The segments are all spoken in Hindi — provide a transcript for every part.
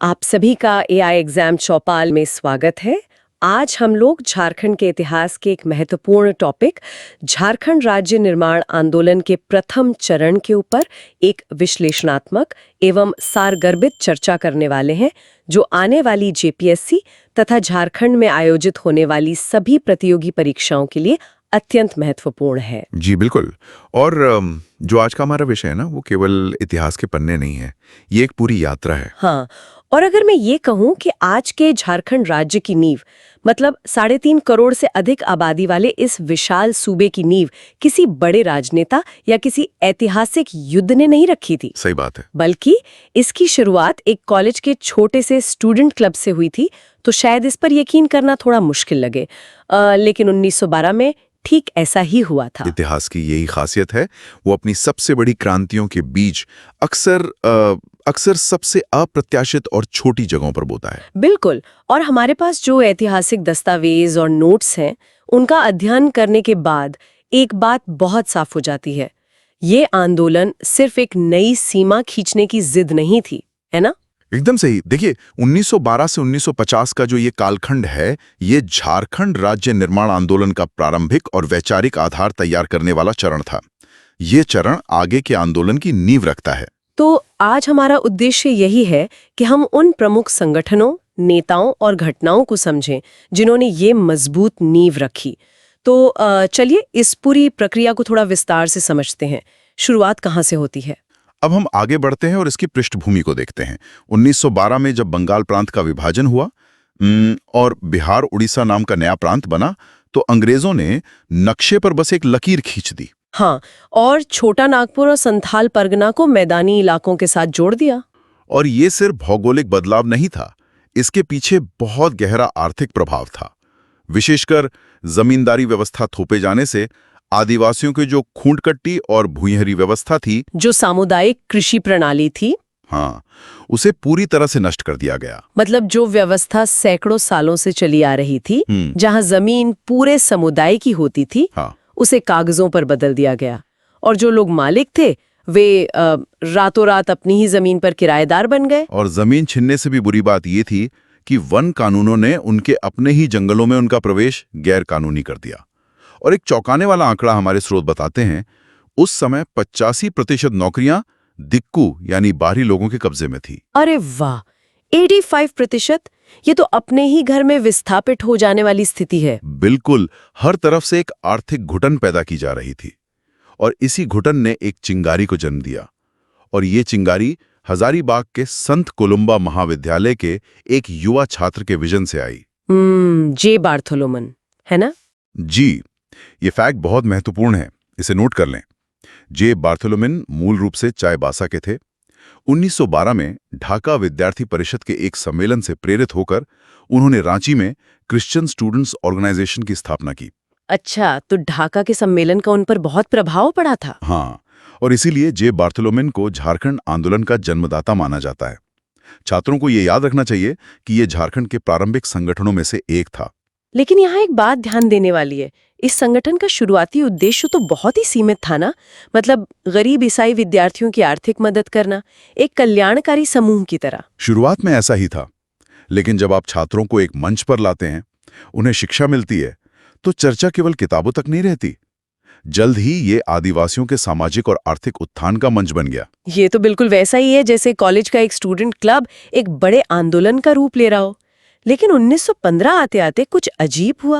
आप सभी का एआई एग्जाम चौपाल में स्वागत है। आज हम लोग झारखंड के इतिहास के एक महत्वपूर्ण टॉपिक झारखंड राज्य निर्माण आंदोलन के प्रथम चरण के ऊपर एक विश्लेषणात्मक एवं सारगर्भित चर्चा करने वाले हैं, जो आने वाली जेपीएससी तथा झारखंड में आयोजित होने वाली सभी प्रतियोगी परीक्षाओं के लिए अत्यंत महत्वपूर्ण है। जी बिल्कुल। और जो आज का हमारा विषय है ना, वो केवल इतिहास के पन्ने नहीं है, ये एक पूरी यात्रा है। हाँ, और अगर मैं ये कहूँ कि आज के झारखंड राज्य की नींव, मतलब 3.5 करोड़ से अधिक आबादी वाले इस विशाल सूबे की नींव किसी बड़े राजनेता या किसी ऐतिहासिक युद्ध ने नहीं रखी थी। सही बात है। बल्कि इसकी शुरुआत एक कॉलेज के छोटे से स्टूडेंट क्लब से हुई थी, तो शायद इस पर यकीन करना थोड़ा मुश्किल लगे। लेकिन 1912 में ठीक ऐसा ही हुआ था। इतिहास की यही खासियत है, वो अपनी सबसे बड़ी क्रांतियों के बीच अक्सर सबसे अप्रत्याशित और छोटी जगहों पर बोता है। बिल्कुल। और हमारे पास जो ऐतिहासिक दस्तावेज और नोट्स हैं, उनका अध्ययन करने के बाद एक बात बहुत साफ हो जाती है। ये आंदोलन सिर्फ एक नई सीमा खींचने की जिद नहीं थी, है ना? एकदम सही। देखिए, 1912 से 1950 का जो ये कालखंड है, ये झारखंड राज्य निर्माण आंदोलन का प्रारंभिक और वैचारिक आधार तैयार करने वाला चरण था। ये चरण आगे के आंदोलन की नींव रखता है। तो आज हमारा उद्देश्य यही है कि हम उन प्रमुख संगठनों, नेताओं और घटनाओं को समझें जिन्होंने ये मजबूत नींव रखी। तो चलिए इस पूरी प्रक्रिया को थोड़ा विस्तार से समझते हैं। शुरुआत कहाँ से होती है? अब हम आगे बढ़ते हैं और इसकी पृष्ठभूमि को देखते हैं। 1912 में जब बंगाल प्रांत का विभाजन हुआ और बिहार उड़ीसा नाम का नया प्रांत बना, तो अंग्रेजों ने नक्शे पर बस एक लकीर खींच दी। हाँ, और छोटा नागपुर और संथाल परगना को मैदानी इलाकों के साथ जोड़ दिया। और ये सिर्फ भौगोलिक बदलाव नहीं था, इसके पीछे बहुत गहरा आर्थिक प्रभाव था। विशेषकर जमींदारी व्यवस्था थोपे जाने से आदिवासियों की जो खूंटकट्टी और भूइंहरी व्यवस्था थी, जो सामुदायिक कृषि प्रणाली थी, हाँ, उसे पूरी तरह से नष्ट कर दिया गया। मतलब जो व्यवस्था सैकड़ों सालों से चली आ रही थी, जहां जमीन पूरे समुदाय की होती थी, हाँ, उसे कागजों पर बदल दिया गया। और जो लोग मालिक थे, वे रातों रात अपनी ही जमीन पर किराएदार बन गए। और जमीन छीनने से भी बुरी बात ये थी कि वन कानूनों ने उनके अपने ही जंगलों में उनका प्रवेश गैर कानूनी कर दिया। और एक चौंकाने वाला आंकड़ा हमारे स्रोत बताते हैं, उस समय 85% नौकरियां दिक्कू यानी बाहरी लोगों के कब्जे में थी। अरे वाह, 85%! ये तो अपने ही घर में विस्थापित हो जाने वाली स्थिति है। बिल्कुल, हर तरफ से एक आर्थिक घुटन पैदा की जा रही थी। और इसी घुटन ने एक चिंगारी को जन्म दिया। और ये चिंगारी हजारीबाग के संत कोलुम्बा महाविद्यालय के एक युवा छात्र के विजन से आई। जे बार्थोलोमन, है ना? जी, ये फैक्ट बहुत महत्वपूर्ण है, इसे नोट कर लें। जे बार्थोलोमेन मूल रूप से चाईबासा के थे। 1912 में ढाका विद्यार्थी परिषद के एक सम्मेलन से प्रेरित होकर उन्होंने रांची में क्रिश्चियन स्टूडेंट्स ऑर्गेनाइजेशन की स्थापना की। अच्छा, तो ढाका के सम्मेलन का उन पर बहुत प्रभाव पड़ा था। हाँ, और इसीलिए जे बार्थोलोमेन को झारखंड आंदोलन का जन्मदाता माना जाता है। छात्रों को ये याद रखना चाहिए कि ये झारखंड के प्रारंभिक संगठनों में से एक था। लेकिन यहाँ एक बात ध्यान देने वाली है, इस संगठन का शुरुआती उद्देश्य तो बहुत ही सीमित था ना। मतलब गरीब ईसाई विद्यार्थियों की आर्थिक मदद करना, एक कल्याणकारी समूह की तरह। शुरुआत में ऐसा ही था, लेकिन जब आप छात्रों को एक मंच पर लाते हैं, उन्हें शिक्षा मिलती है, तो चर्चा केवल किताबों तक नहीं रहती। जल्द ही ये आदिवासियों के सामाजिक और आर्थिक उत्थान का मंच बन गया। ये तो बिल्कुल वैसा ही है जैसे कॉलेज का एक स्टूडेंट क्लब एक बड़े आंदोलन का रूप ले रहा हो। लेकिन 1915 आते आते कुछ अजीब हुआ।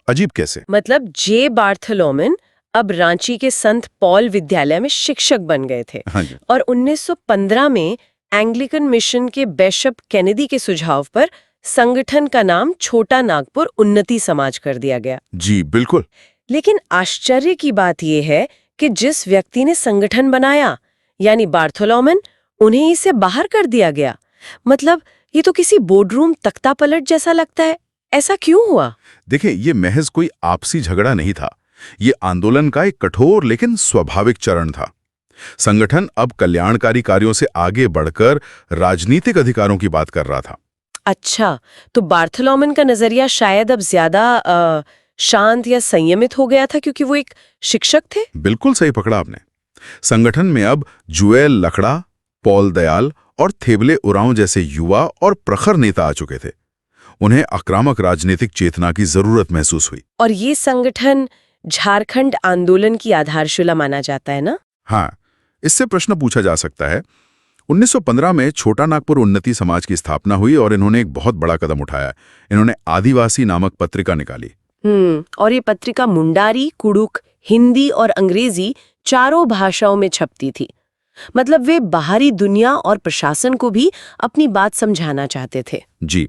अजीब कैसे? मतलब जे बार्थोलोमेन अब रांची के संत पॉल विद्यालय में शिक्षक बन गए थे। हाँ जी। और 1915 में एंग्लिकन मिशन के बिशप केनेडी के सुझाव पर संगठन का नाम छोटा नागपुर उन्नति समाज कर दिया गया। जी बिल्कुल। लेकिन आश्चर्य की बात यह है कि जिस व्यक्ति ने संगठन बनाया, यानी बार्थोलोमेन, उन्हें इसे बाहर कर दिया गया। मतलब ये तो किसी बोर्डरूम तख्ता पलट जैसा लगता है। ऐसा क्यों हुआ? देखिए, ये महज कोई आपसी झगड़ा नहीं था। ये आंदोलन का एक कठोर लेकिन स्वाभाविक चरण था। संगठन अब कल्याणकारी कार्यों से आगे बढ़कर राजनीतिक अधिकारों की बात कर रहा था। अच्छा, तो बार्थोलोमेन का नजरिया शायद अब ज्यादा शांत या संयमित हो गया था क्योंकि वो एक शिक्षक थे। बिल्कुल सही पकड़ा आपने। संगठन में अब जुएल लकड़ा, पॉल दयाल और थेबले उरांव जैसे युवा और प्रखर नेता आ चुके थे। उन्हें आक्रामक राजनीतिक चेतना की जरूरत महसूस हुई। और ये संगठन झारखंड आंदोलन की आधारशिला माना जाता है ना? हाँ, इससे प्रश्न पूछा जा सकता है। 1915 में छोटा नागपुर उन्नति समाज की स्थापना हुई और इन्होंने एक बहुत बड़ा कदम उठाया। इन्होंने आदिवासी नामक पत्रिका निकाली। और ये पत्रिका मुंडारी, कुड़ुक, हिंदी और अंग्रेजी चारों भाषाओं में छपती थी। मतलब वे बाहरी दुनिया और प्रशासन को भी अपनी बात समझाना चाहते थे। जी,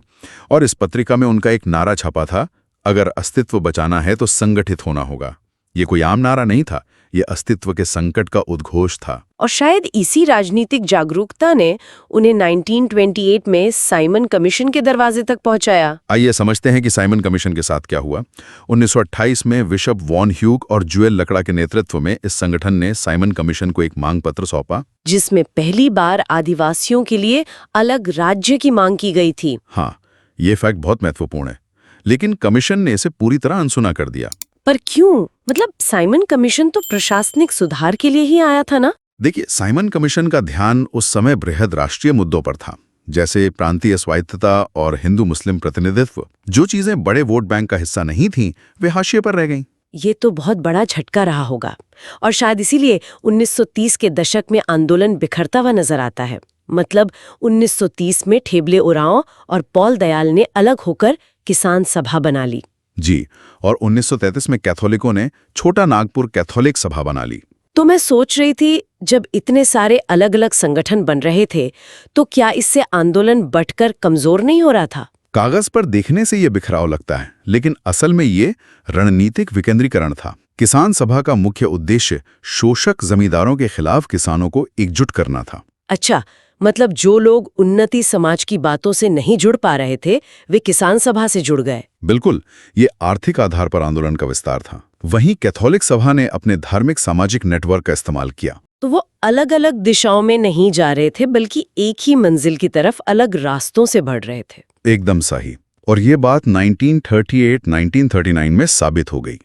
और इस पत्रिका में उनका एक नारा छपा था, अगर अस्तित्व बचाना है तो संगठित होना होगा। ये कोई आम नारा नहीं था, ये अस्तित्व के संकट का उद्घोष था। और शायद इसी राजनीतिक जागरूकता ने उन्हें 1928 में साइमन कमीशन के दरवाजे तक पहुंचाया। आइए समझते हैं कि साइमन कमीशन के साथ क्या हुआ। 1928 में बिशप वॉन ह्यूग और जुएल लकड़ा के नेतृत्व में इस संगठन ने साइमन कमीशन को एक मांग पत्र सौंपा, जिसमें पहली बार आदिवासियों के लिए अलग राज्य की मांग की गई थी। हाँ, ये फैक्ट बहुत महत्वपूर्ण है। लेकिन कमीशन ने इसे पूरी तरह अनसुना कर दिया। पर क्यों? मतलब साइमन कमीशन तो प्रशासनिक सुधार के लिए ही आया था ना? देखिए, साइमन कमीशन का ध्यान उस समय बृहद राष्ट्रीय मुद्दों पर था, जैसे प्रांतीय स्वायत्तता और हिंदू मुस्लिम प्रतिनिधित्व। जो चीजें बड़े वोट बैंक का हिस्सा नहीं थीं, वे हाशिए पर रह गईं। ये तो बहुत बड़ा झटका रहा होगा और शायद इसीलिए 1930 के दशक में आंदोलन बिखरता हुआ नजर आता है। मतलब 1930 में ठेबले उरांव और पॉल दयाल ने अलग होकर किसान सभा बना ली। जी, और 1933 में कैथोलिकों ने छोटा नागपुर कैथोलिक सभा बना ली। तो मैं सोच रही थी, जब इतने सारे अलग अलग संगठन बन रहे थे तो क्या इससे आंदोलन बंटकर कमजोर नहीं हो रहा था? कागज पर देखने से ये बिखराव लगता है, लेकिन असल में ये रणनीतिक विकेंद्रीकरण था। किसान सभा का मुख्य उद्देश्य शोषक जमींदारों के खिलाफ किसानों को एकजुट करना था। अच्छा, मतलब जो लोग उन्नति समाज की बातों से नहीं जुड़ पा रहे थे, वे किसान सभा से जुड़ गए। बिल्कुल, ये आर्थिक आधार पर आंदोलन का विस्तार था। वहीं कैथोलिक सभा ने अपने धार्मिक सामाजिक नेटवर्क का इस्तेमाल किया। तो वो अलग अलग दिशाओं में नहीं जा रहे थे, बल्कि एक ही मंजिल की तरफ अलग रास्तों से बढ़ रहे थे। एकदम सही। और ये बात 1938-1939 में साबित हो गई।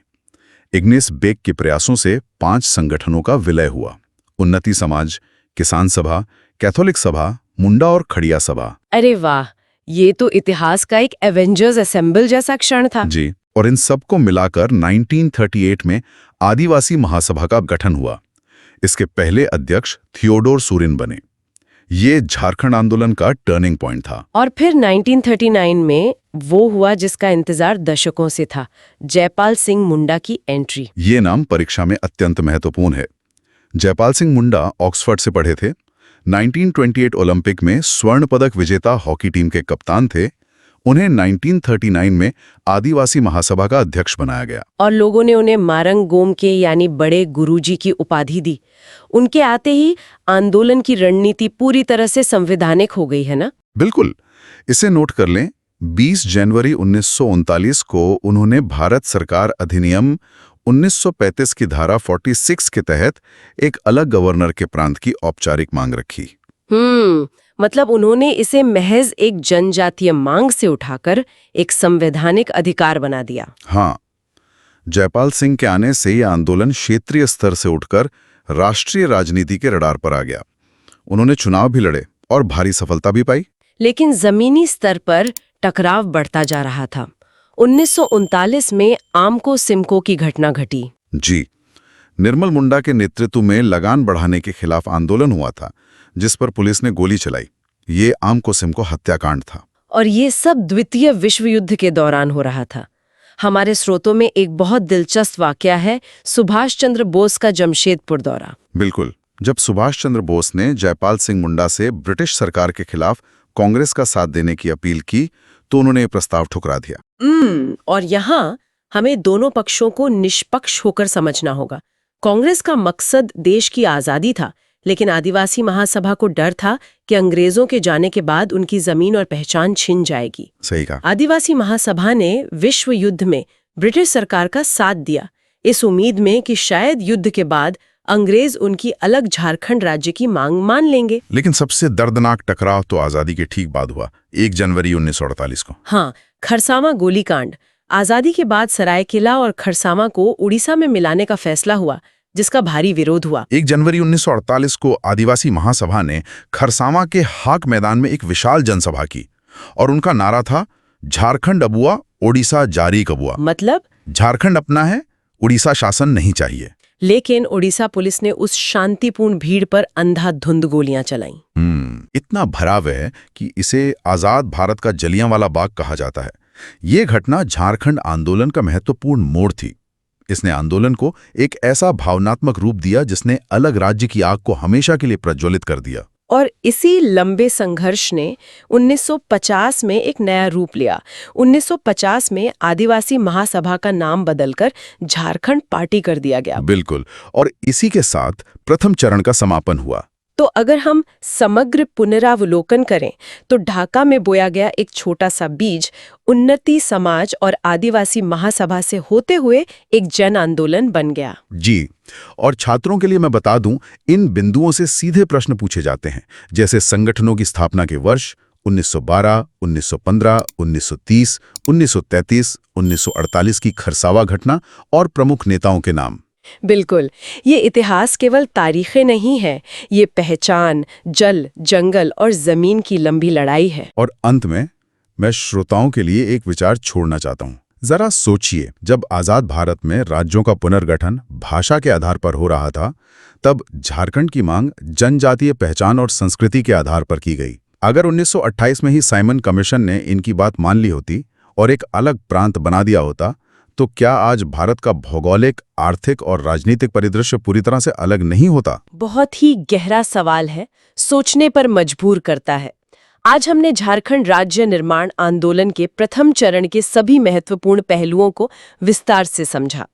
इग्नेस बेक के प्रयासों से 5 संगठनों का विलय हुआ: उन्नति समाज, किसान सभा, कैथोलिक सभा, मुंडा और खड़िया सभा। अरे वाह, ये तो इतिहास का एक एवेंजर्स असेंबल जैसा क्षण था। जी, और इन सबको मिलाकर 1938 में आदिवासी महासभा का गठन हुआ। इसके पहले अध्यक्ष थियोडोर सूरिन बने। ये झारखंड आंदोलन का टर्निंग पॉइंट था। और फिर 1939 में वो हुआ जिसका इंतजार दशकों से था, जयपाल सिंह मुंडा की एंट्री। ये नाम परीक्षा में अत्यंत महत्वपूर्ण है। जयपाल सिंह मुंडा ऑक्सफोर्ड से पढ़े थे। 1928 ओलंपिक में स्वर्ण पदक विजेता हॉकी टीम के कप्तान थे। उन्हें 1939 में आदिवासी महासभा का अध्यक्ष बनाया गया और लोगों ने उन्हें मारंग गोम के यानी बड़े गुरुजी की उपाधि दी। उनके आते ही आंदोलन की रणनीति पूरी तरह से संवैधानिक हो गई है ना? बिल्कुल, इसे नोट कर लें। 20 जनवरी 1939 को उन्होंने भारत सरकार अधिनियम 1935 की धारा 46 के तहत एक अलग गवर्नर के प्रांत की औपचारिक मांग रखी। मतलब उन्होंने इसे महज एक जनजातीय मांग से उठाकर एक संवैधानिक अधिकार बना दिया। हाँ, जयपाल सिंह के आने से यह आंदोलन क्षेत्रीय स्तर से उठकर राष्ट्रीय राजनीति के रडार पर आ गया। उन्होंने चुनाव भी लड़े और भारी सफलता भी पाई। लेकिन जमीनी स्तर पर टकराव बढ़ता जा रहा था। 1939 में आमको सिमको की घटना घटी। जी, निर्मल मुंडा के नेतृत्व में लगान बढ़ाने के खिलाफ आंदोलन हुआ था, जिस पर पुलिस ने गोली चलाई। ये आमको सिमको हत्याकांड था। और ये सब द्वितीय विश्व युद्ध के दौरान हो रहा था। हमारे स्रोतों में एक बहुत दिलचस्प वाकया है, सुभाष चंद्र बोस का जमशेदपुर दौरा। बिल्कुल, जब सुभाष चंद्र बोस ने जयपाल सिंह मुंडा से ब्रिटिश सरकार के खिलाफ कांग्रेस का साथ देने की अपील की, तो उन्होंने प्रस्ताव ठुकरा दिया। और यहाँ हमें दोनों पक्षों को निष्पक्ष होकर समझना होगा। कांग्रेस का मकसद देश की आजादी था, लेकिन आदिवासी महासभा को डर था कि अंग्रेजों के जाने के बाद उनकी जमीन और पहचान छिन जाएगी। सही कहा। आदिवासी महासभा ने विश्व युद्ध में ब्रिटिश सरकार का साथ दिया, इस उम्मीद में कि शायद युद्ध के बाद अंग्रेज उनकी अलग झारखंड राज्य की मांग मान लेंगे। लेकिन सबसे दर्दनाक टकराव तो आजादी के ठीक बाद हुआ, 1 जनवरी 1948 को। हाँ, खरसावा गोलीकांड। आजादी के बाद सरायकिला और खरसावा को उड़ीसा में मिलाने का फैसला हुआ, जिसका भारी विरोध हुआ। 1 जनवरी 1948 को आदिवासी महासभा ने खरसावां के हाक मैदान में एक विशाल जनसभा की और उनका नारा था, झारखंड अबुआ, ओडिशा जारी कबुआ। मतलब झारखंड अपना है, उड़ीसा शासन नहीं चाहिए। लेकिन ओडिशा पुलिस ने उस शांतिपूर्ण भीड़ पर अंधाधुंध गोलियां चलाईं। इतना भयावह है कि इसे आजाद भारत का जलियांवाला बाग कहा जाता है। ये घटना झारखंड आंदोलन का महत्वपूर्ण मोड़ थी। इसने आंदोलन को एक ऐसा भावनात्मक रूप दिया जिसने अलग राज्य की आग को हमेशा के लिए प्रज्वलित कर दिया। और इसी लंबे संघर्ष ने 1950 में एक नया रूप लिया। 1950 में आदिवासी महासभा का नाम बदलकर झारखंड पार्टी कर दिया गया। बिल्कुल, और इसी के साथ प्रथम चरण का समापन हुआ। तो अगर हम समग्र पुनरावलोकन करें तो ढाका में बोया गया एक छोटा सा बीज उन्नति समाज और आदिवासी महासभा से होते हुए एक जन आंदोलन बन गया। जी, और छात्रों के लिए मैं बता दूं, इन बिंदुओं से सीधे प्रश्न पूछे जाते हैं, जैसे संगठनों की स्थापना के वर्ष 1912, 1915, 1930, 1933, 1948 की खरसावा घटना और प्रमुख नेताओं के नाम। बिल्कुल, ये इतिहास केवल तारीखें नहीं है, ये पहचान, जल, जंगल और जमीन की लंबी लड़ाई है। और अंत में मैं श्रोताओं के लिए एक विचार छोड़ना चाहता हूँ। जरा सोचिए, जब आजाद भारत में राज्यों का पुनर्गठन भाषा के आधार पर हो रहा था, तब झारखंड की मांग जनजातीय पहचान और संस्कृति के आधार पर की गई। अगर 1928 में ही साइमन कमीशन ने इनकी बात मान ली होती और एक अलग प्रांत बना दिया होता, तो क्या आज भारत का भौगोलिक, आर्थिक और राजनीतिक परिदृश्य पूरी तरह से अलग नहीं होता? बहुत ही गहरा सवाल है, सोचने पर मजबूर करता है। आज हमने झारखंड राज्य निर्माण आंदोलन के प्रथम चरण के सभी महत्वपूर्ण पहलुओं को विस्तार से समझा,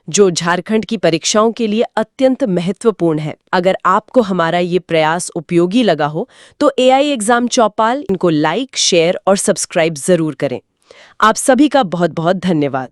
जो झारखंड की परीक्षाओं के लिए अत्यंत महत्वपूर्ण है। अगर आपको हमारा ये प्रयास उपयोगी लगा हो तो AI एग्जाम चौपाल इनको लाइक, शेयर और सब्सक्राइब जरूर करें। आप सभी का बहुत बहुत धन्यवाद।